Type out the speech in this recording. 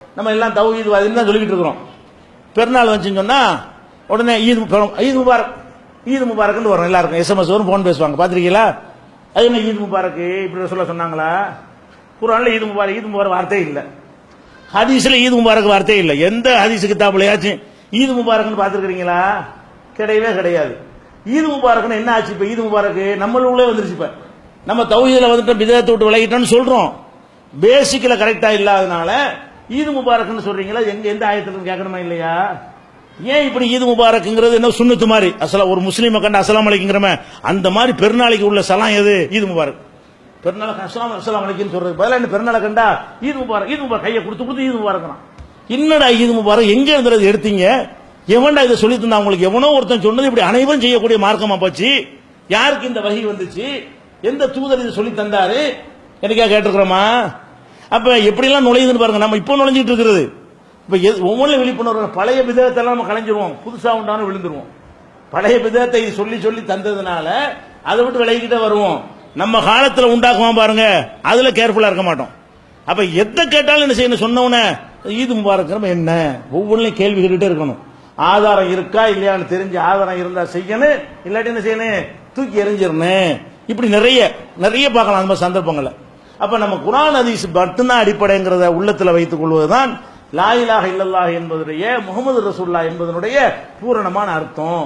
நம்ம எல்லாம் தௌஹீத் வாதின்னு தான் சொல்லிக்கிட்டு இருக்கிறோம். பெருநாள் வந்துச்சுன்னு சொன்னா உடனே ஈத் முபாரக் ஈத் முபாரக்னு வரும் எல்லாருக்கும். SMS வரும், போன் பேசுவாங்க. பார்த்துருக்கீங்களா? அது என்ன ஈத் முபாரக் இப்படி சொல்ல சொன்னாங்களா? குர்ஆன்ல ஈத் முபாரக் வார்த்தையே இல்லை. ஹதீஸ்ல ஈத் முபாரக் வார்த்தையே இல்லை. எந்த ஹதீஸ் கிதாபுலயாச்சும் ஈத் முபாரக்னு பார்த்துருக்கீங்களா? கிடையவே கிடையாது. ஈத் முபாரக்னு என்ன ஆச்சு? இப்ப ஈத் முபாரக் நம்மளுக்குள்ளே வந்துருச்சு. இப்ப நம்ம தௌஹீதுல வந்துட்டு பிதஅத்தை விட்டு விலகிட்டோம்னு சொல்றோம். பேசிக்கல கரெக்டா இல்லாதனால ஈத் முபாரக்னு சொல்றீங்களா? எந்த ஆயத்துல கேட்கணுமா இல்லையா? ஏன் இப்படி ஈத் முபாரக்ங்கிறது என்ன சுன்னத்து மாதிரி ஒரு முஸ்லீமை கண்டு அஸ்ஸலாமு அலைக்கும்ங்கறமே அந்த மாதிரி பெருநாளைக்கு உள்ள சலாம் எது? ஈத் முபாரக். பெருநாளுக்கு அஸ்ஸலாமு அலைக்கும் சொல்றது பதிலா என்ன பெருநாளை கண்டா ஈத் முபாரக் கையை கொடுத்து ஈத் முபாரக்னா என்னடா ஈத் முபாரக் எங்க இருந்தது எடுத்தீங்க? எவன்டா இதை சொல்லி தந்தா உங்களுக்கு? எவனோ ஒருத்தன் சொன்னது இப்படி அனைவரும் செய்யக்கூடிய மார்க்கமா போச்சு. யாருக்கு இந்த வகை வந்துச்சு? எந்த தூதர் இதை சொல்லி தந்தாரு? எனக்கா கேட்டிருக்கிறோமா? அப்ப எப்படிலாம் நுழையுதுன்னு பாருங்க. நம்ம இப்போ நுழைஞ்சிட்டு இருக்கிறது. இப்ப ஒவ்வொன்றும் விழிப்புணர்வு. பழைய பிதஅத்தெல்லாம் நம்ம கலைஞ்சிருவோம், புதுசா உண்டான விழுந்துருவோம். பழைய பிதஅத்தை சொல்லி சொல்லி தந்ததுனால அதை விட்டு விலகிக்கிட்டே வருவோம். நம்ம காலத்துல உண்டாக்குவோம் பாருங்க, அதுல கேர்ஃபுல்லா இருக்க மாட்டோம். அப்ப எதை கேட்டாலும் என்ன செய்யணும்? சொன்னவன ஈத் முபாரக் என்ன ஒவ்வொன்றையும் கேள்வி கேட்டுட்டே இருக்கணும். ஆதாரம் இருக்கா இல்லையான்னு தெரிஞ்சு ஆதாரம் இருந்தா செய்யணும், இல்லாட்டி என்ன செய்யணும்? தூக்கி எறிஞ்சிடணும். இப்படி நிறைய நிறைய பார்க்கலாம் அந்த மாதிரி சந்தர்ப்பங்களை. அப்ப நம்ம குர்ஆன் ஹதீஸ் மட்டும்தான் அடிப்படைங்கிறத உள்ளத்துல வைத்துக் கொள்வதுதான் லா இலாஹ இல்லல்லாஹ் என்பதுடைய முஹம்மது ரசூலுல்லாஹ் என்பதனுடைய பூரணமான அர்த்தம்.